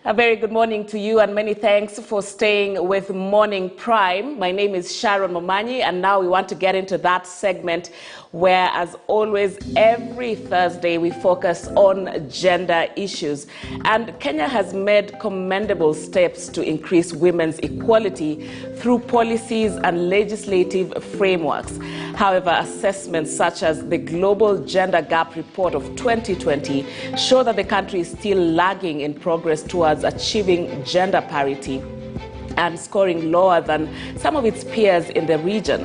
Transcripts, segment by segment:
A very good morning to you and many thanks for staying with Morning Prime. My name is Sharon Momanyi, and now we want to get into that segment where, as always, every Thursday we focus on gender issues. And Kenya has made commendable steps to increase women's equality through policies and legislative frameworks. However, assessments such as the Global Gender Gap Report of 2020 show that the country is still lagging in progress towards achieving gender parity and scoring lower than some of its peers in the region.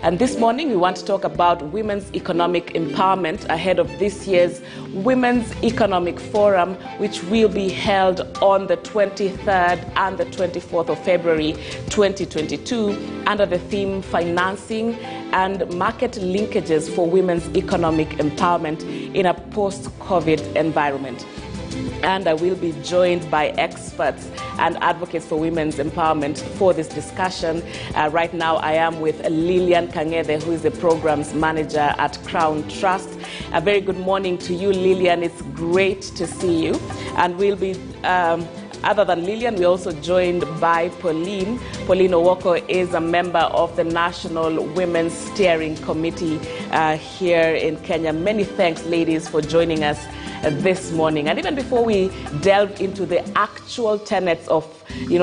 And this morning we want to talk about women's economic empowerment ahead of this year's Women's Economic Forum, which will be held on the 23rd and the 24th of February 2022 under the theme Financing and Market Linkages for Women's Economic Empowerment in a Post-COVID Environment. And I will be joined by experts and advocates for women's empowerment for this discussion. Right now, I am with Lillian Kangede, who is the programs manager at Crown Trust. A very good morning to you, Lillian. It's great to see you. And we'll be, other than Lillian, we're also joined by Pauline. Pauline Owoko is a member of the National Women's Steering Committee here in Kenya. Many thanks, ladies, for joining us this morning. And even before we delve into the actual tenets of,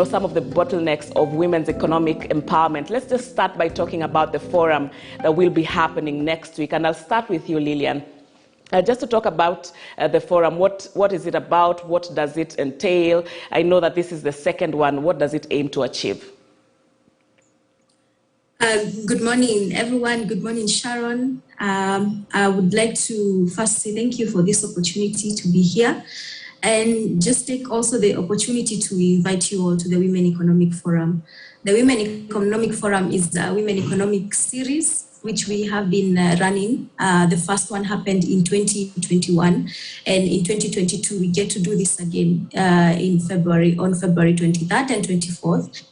some of the bottlenecks of women's economic empowerment, let's just start by talking about the forum that will be happening next week. And I'll start with you, Lillian. Just to talk about the forum, what is it about? What does it entail? I know that this is the second one. What does it aim to achieve? Good morning, everyone. Good morning, Sharon. I would like to first say thank you for this opportunity to be here, and just take also the opportunity to invite you all to the Women Economic Forum. The Women Economic Forum is the Women Economic Series, which we have been running. The first one happened in 2021, and in 2022 we get to do this again on February 23rd and 24th.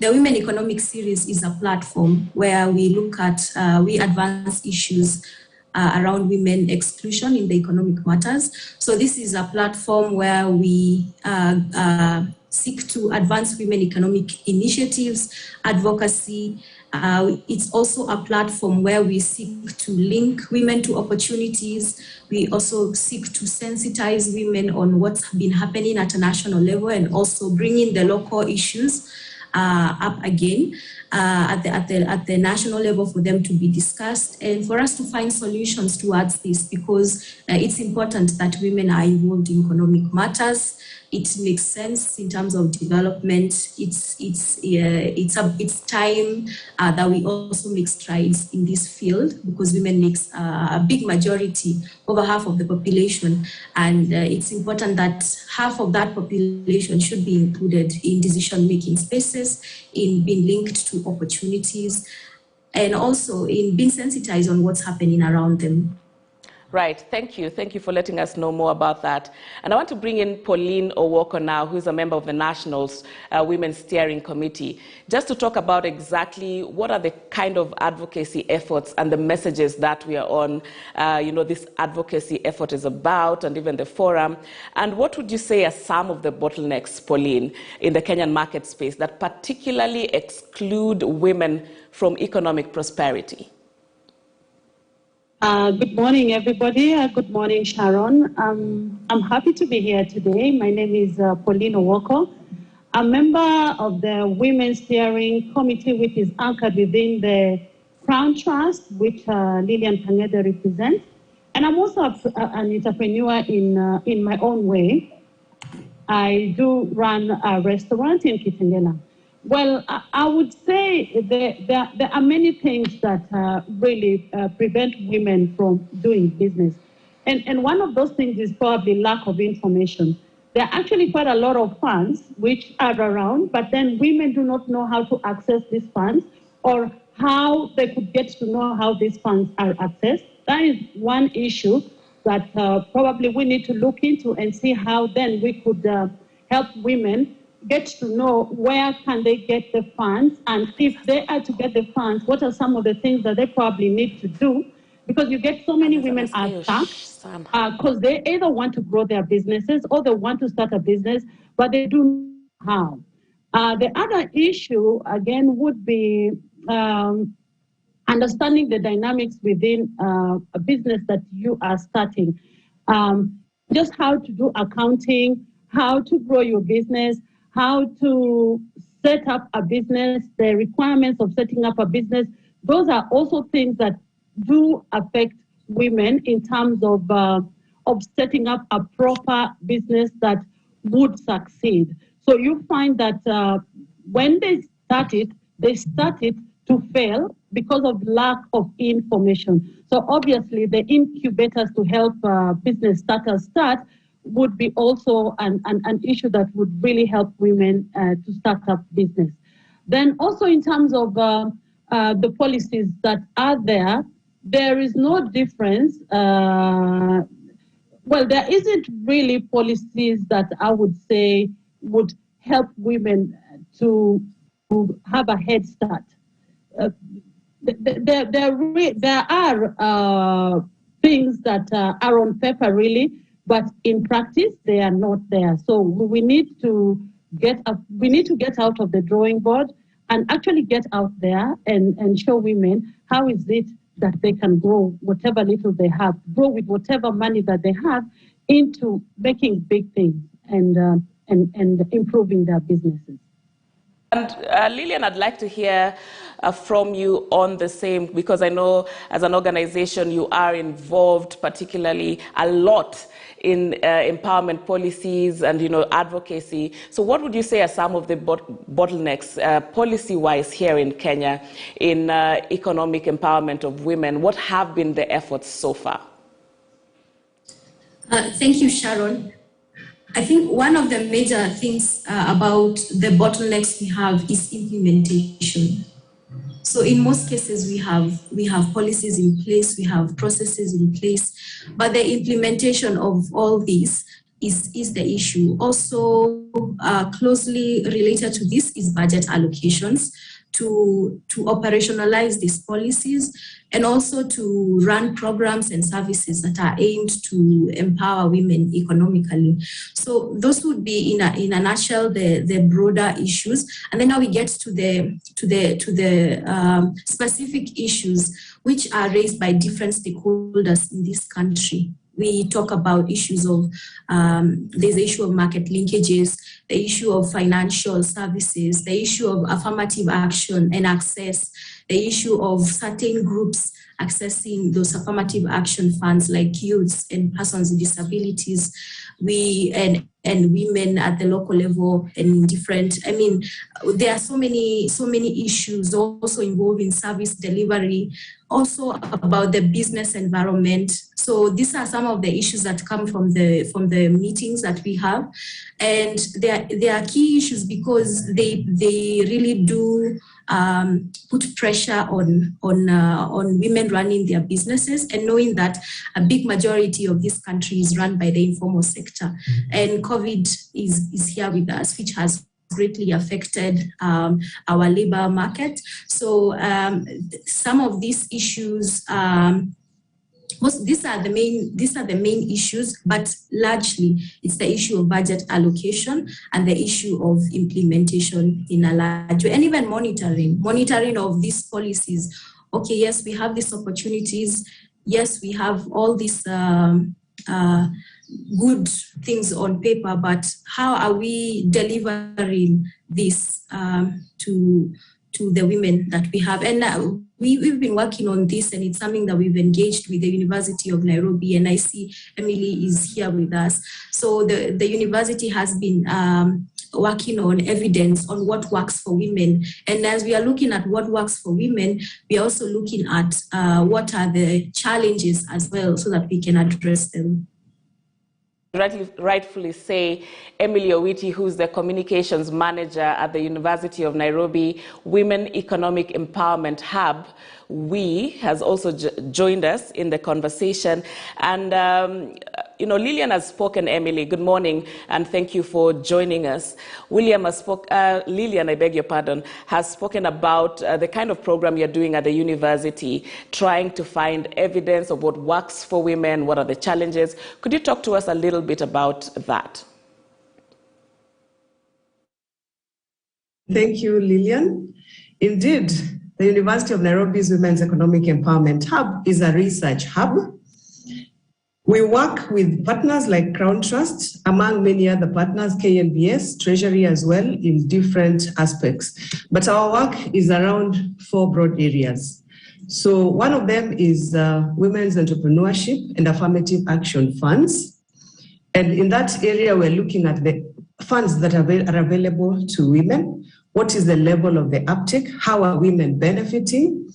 The Women Economic Series is a platform where we look at, we advance issues around women exclusion in the economic matters. So this is a platform where we seek to advance women economic initiatives, advocacy. It's also a platform where we seek to link women to opportunities. We also seek to sensitize women on what's been happening at a national level, and also bring in the local issues up again at the national level for them to be discussed, and for us to find solutions towards this, because it's important that women are involved in economic matters. It makes sense in terms of development. It's time that we also make strides in this field, because women makes a big majority, over half of the population, and it's important that half of that population should be included in decision-making spaces, in being linked to opportunities, and also in being sensitized on what's happening around them. Right. Thank you. Thank you for letting us know more about that. And I want to bring in Pauline Owoko now, who is a member of the National's Women's Steering Committee, just to talk about exactly what are the kind of advocacy efforts and the messages that we are on, this advocacy effort is about, and even the forum. And what would you say are some of the bottlenecks, Pauline, in the Kenyan market space that particularly exclude women from economic prosperity? Good morning, everybody. Good morning, Sharon. I'm happy to be here today. My name is Pauline Owoko, a member of the Women's Steering Committee, which is anchored within the Crown Trust, which Lillian Kangede represents. And I'm also an entrepreneur in my own way. I do run a restaurant in Kitengela. Well, I would say there are many things that really prevent women from doing business. And one of those things is probably lack of information. There are actually quite a lot of funds which are around, but then women do not know how to access these funds, or how they could get to know how these funds are accessed. That is one issue that probably we need to look into and see how then we could help women get to know where can they get the funds, and if they are to get the funds, what are some of the things that they probably need to do because you get so many women are stuck because they either want to grow their businesses or they want to start a business, but they don't know how. The other issue, again, would be understanding the dynamics within a business that you are starting. Just how to do accounting, how to grow your business, how to set up a business, the requirements of setting up a business. Those are also things that do affect women in terms of setting up a proper business that would succeed. So you find that when they start it to fail because of lack of information. So obviously the incubators to help business starters start would be also an issue that would really help women to start up business. Then also in terms of the policies that are there is no difference. Well, there isn't really policies that I would say would help women to have a head start. There are things that are on paper really, but in practice they are not there. So we need to get out of the drawing board and actually get out there and show women how is it that they can grow whatever little they have, grow with whatever money that they have into making big things and improving their businesses. And Lillian, I'd like to hear from you on the same, because I know as an organization you are involved particularly a lot in empowerment policies and advocacy. So what would you say are some of the bottlenecks policy-wise here in Kenya in economic empowerment of women? What have been the efforts so far? Thank you, Sharon. I think one of the major things about the bottlenecks we have is implementation. So in most cases, we have policies in place, we have processes in place, but the implementation of all these is the issue. Also, closely related to this is budget allocations to operationalize these policies and also to run programs and services that are aimed to empower women economically. So those would be in a nutshell the broader issues. And then now we get to the specific issues which are raised by different stakeholders in this country. We talk about issues of, there's the issue of market linkages, the issue of financial services, the issue of affirmative action and access, the issue of certain groups accessing those affirmative action funds like youths and persons with disabilities, and women at the local level and different. I mean, there are so many issues also involving service delivery, also about the business environment. So these are some of the issues that come from the meetings that we have, and they are key issues because they really do put pressure on women running their businesses, and knowing that a big majority of this country is run by the informal sector, and COVID is here with us, which has greatly affected our labor market. So some of these issues, these are the main issues, but largely it's the issue of budget allocation and the issue of implementation in a large way, and even monitoring of these policies. Okay, yes, we have these opportunities. Yes, we have all these good things on paper, but how are we delivering this to the women that we have? And we've been working on this, and it's something that we've engaged with the University of Nairobi, and I see Emily is here with us. So the university has been working on evidence on what works for women. And as we are looking at what works for women, we are also looking at what are the challenges as well, so that we can address them. Rightfully say, Emily Owiti, who's the communications manager at the University of Nairobi Women Economic Empowerment Hub, has also joined us in the conversation. And Lillian has spoken, Emily. Good morning, and thank you for joining us. Lillian, I beg your pardon, has spoken about the kind of program you're doing at the university, trying to find evidence of what works for women, what are the challenges. Could you talk to us a little bit about that? Thank you, Lillian. Indeed, the University of Nairobi's Women's Economic Empowerment Hub is a research hub. We work with partners like Crown Trust, among many other partners, KNBS, Treasury as well, in different aspects. But our work is around 4 broad areas. So one of them is women's entrepreneurship and affirmative action funds. And in that area, we're looking at the funds that are available to women. What is the level of the uptake? How are women benefiting?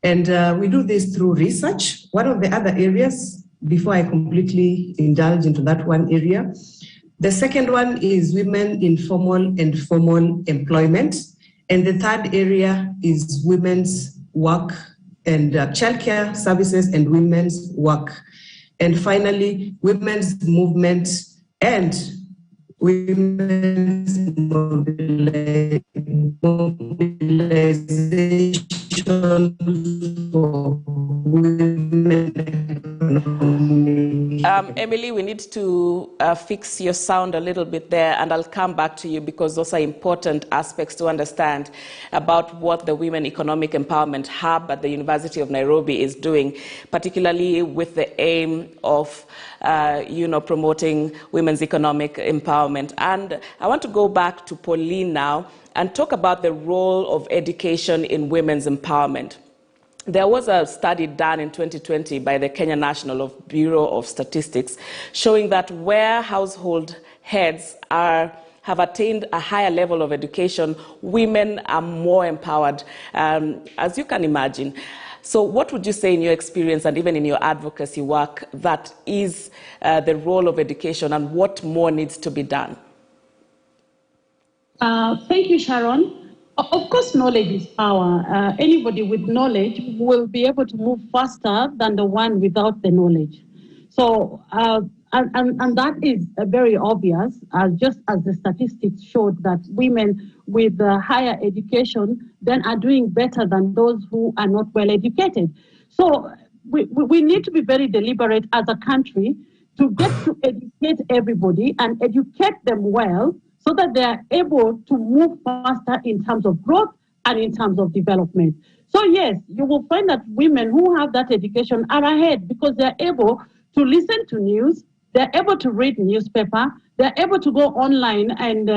And we do this through research. One of the other areas, before I completely indulge into that one area, the second one is women in formal and formal employment. And the third area is women's work and childcare services and women's work. And finally, women's movement and women's mobilization for women. Emily, we need to fix your sound a little bit there, and I'll come back to you because those are important aspects to understand about what the Women Economic Empowerment Hub at the University of Nairobi is doing, particularly with the aim of promoting women's economic empowerment. And I want to go back to Pauline now and talk about the role of education in women's empowerment. There was a study done in 2020 by the Kenya National Bureau of Statistics showing that where household heads have attained a higher level of education, women are more empowered, as you can imagine. So what would you say in your experience and even in your advocacy work that is the role of education and what more needs to be done? Thank you, Sharon. Of course, knowledge is power. Anybody with knowledge will be able to move faster than the one without the knowledge. So, and that is very obvious, just as the statistics showed that women with higher education then are doing better than those who are not well educated. So we need to be very deliberate as a country to get to educate everybody and educate them well, so that they are able to move faster in terms of growth and in terms of development. So yes, you will find that women who have that education are ahead because they're able to listen to news, they're able to read newspaper, they're able to go online and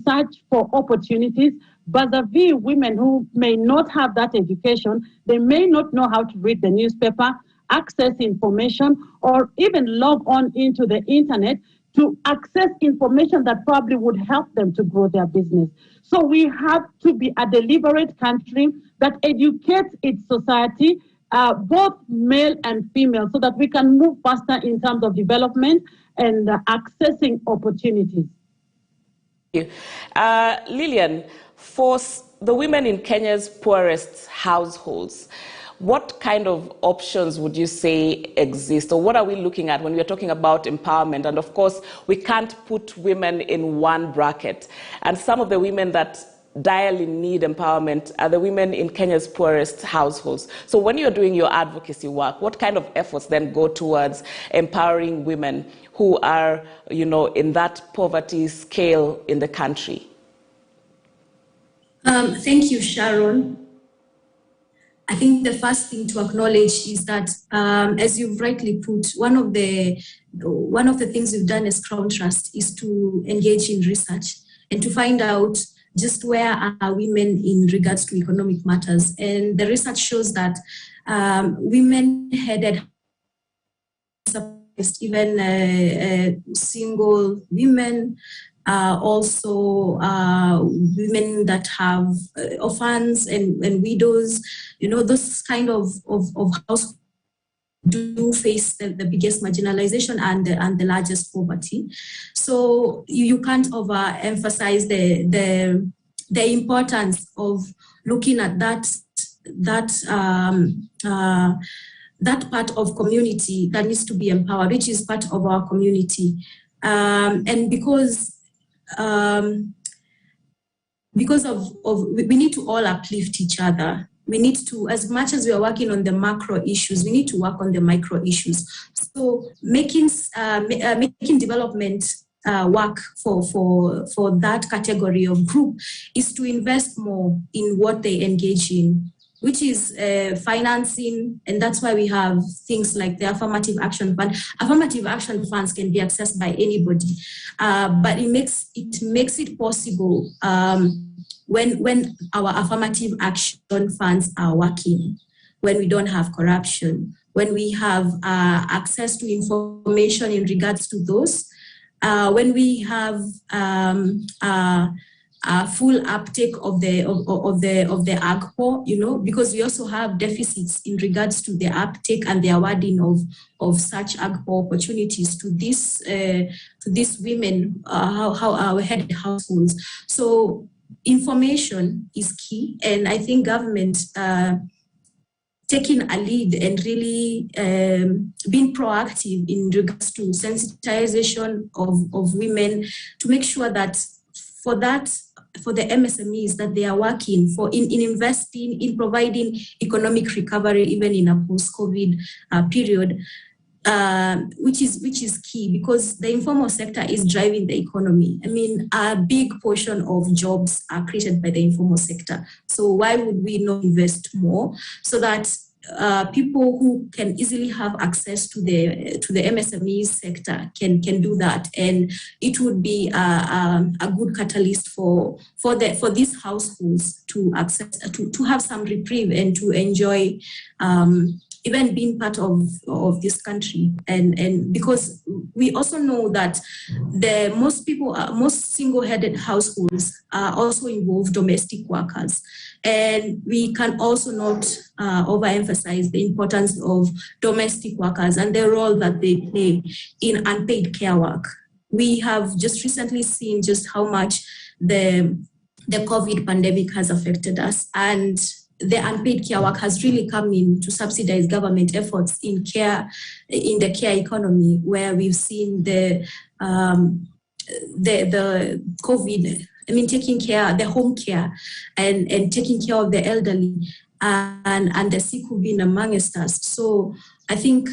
search for opportunities. Vis-a-vis women who may not have that education, they may not know how to read the newspaper, access information, or even log on into the internet to access information that probably would help them to grow their business. So we have to be a deliberate country that educates its society, both male and female, so that we can move faster in terms of development and accessing opportunities. Thank you. Lillian, for the women in Kenya's poorest households, what kind of options would you say exist, or what are we looking at when we're talking about empowerment? And of course, we can't put women in one bracket. And some of the women that direly need empowerment are the women in Kenya's poorest households. So when you're doing your advocacy work, what kind of efforts then go towards empowering women who are, in that poverty scale in the country? Thank you, Sharon. I think the first thing to acknowledge is that, as you've rightly put, one of the things we've done as Crown Trust is to engage in research and to find out just where are women in regards to economic matters. And the research shows that women-headed, even single women, also women that have orphans and widows, those kind of households do face the biggest marginalization and the largest poverty. So you can't overemphasize the importance of looking at that that part of community that needs to be empowered, which is part of our community. And because we need to all uplift each other. We need to, as much as we are working on the macro issues, we need to work on the micro issues. So making development work for that category of group is to invest more in what they engage in, which is financing, and that's why we have things like the Affirmative Action Fund. Affirmative Action Funds can be accessed by anybody, but it makes it possible when our affirmative action funds are working, when we don't have corruption, when we have access to information in regards to those, when we have full uptake of the AGPO, because we also have deficits in regards to the uptake and the awarding of such AGPO opportunities to these women, how our head households. So information is key, and I think government taking a lead and really being proactive in regards to sensitization of women to make sure that for the MSMEs that they are working for in investing, in providing economic recovery, even in a post-COVID period, which is key, because the informal sector is driving the economy. I mean, a big portion of jobs are created by the informal sector. So why would we not invest more so that people who can easily have access to the MSME sector can do that, and it would be a good catalyst for these households to access to have some reprieve and to enjoy even being part of this country, and because we also know that most single-headed households also involve domestic workers, and we can also not overemphasize the importance of domestic workers and the role that they play in unpaid care work. We have just recently seen just how much the COVID pandemic has affected us, and the unpaid care work has really come in to subsidize government efforts in the care economy, where we've seen the COVID, taking care, the home care and taking care of the elderly and the sick who've been amongst us. So I think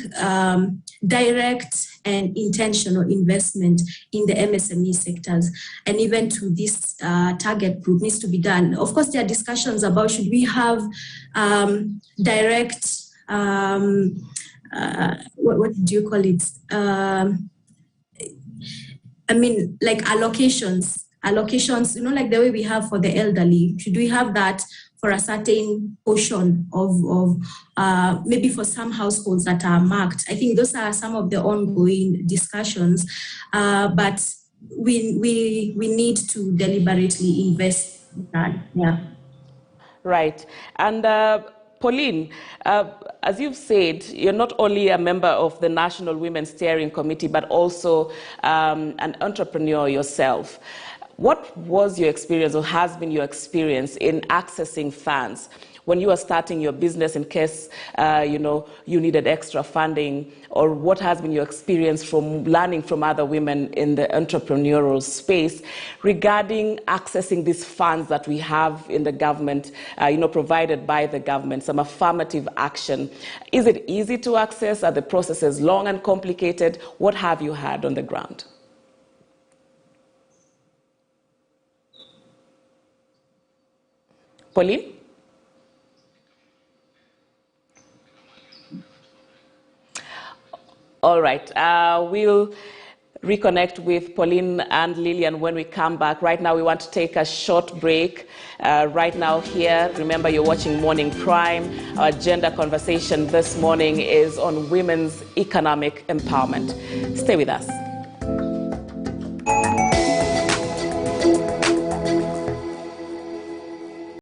direct and intentional investment in the MSME sectors and even to this target group needs to be done. Of course, there are discussions about should we have direct, what do you call it? Like allocations, like the way we have for the elderly. Should we have that for a certain portion of maybe for some households that are marked? I think those are some of the ongoing discussions, but we need to deliberately invest in that. Yeah. Right. And Pauline, as you've said, you're not only a member of the National Women's Steering Committee, but also an entrepreneur yourself. What was your experience, or has been your experience, in accessing funds when you were starting your business, in case you needed extra funding? Or what has been your experience from learning from other women in the entrepreneurial space regarding accessing these funds that we have in the government, provided by the government, some affirmative action? Is it easy to access? Are the processes long and complicated? What have you had on the ground? Pauline? All right, we'll reconnect with Pauline and Lillian when we come back. Right now, we want to take a short break. Right now here, remember you're watching Morning Prime. Our agenda conversation this morning is on women's economic empowerment. Stay with us.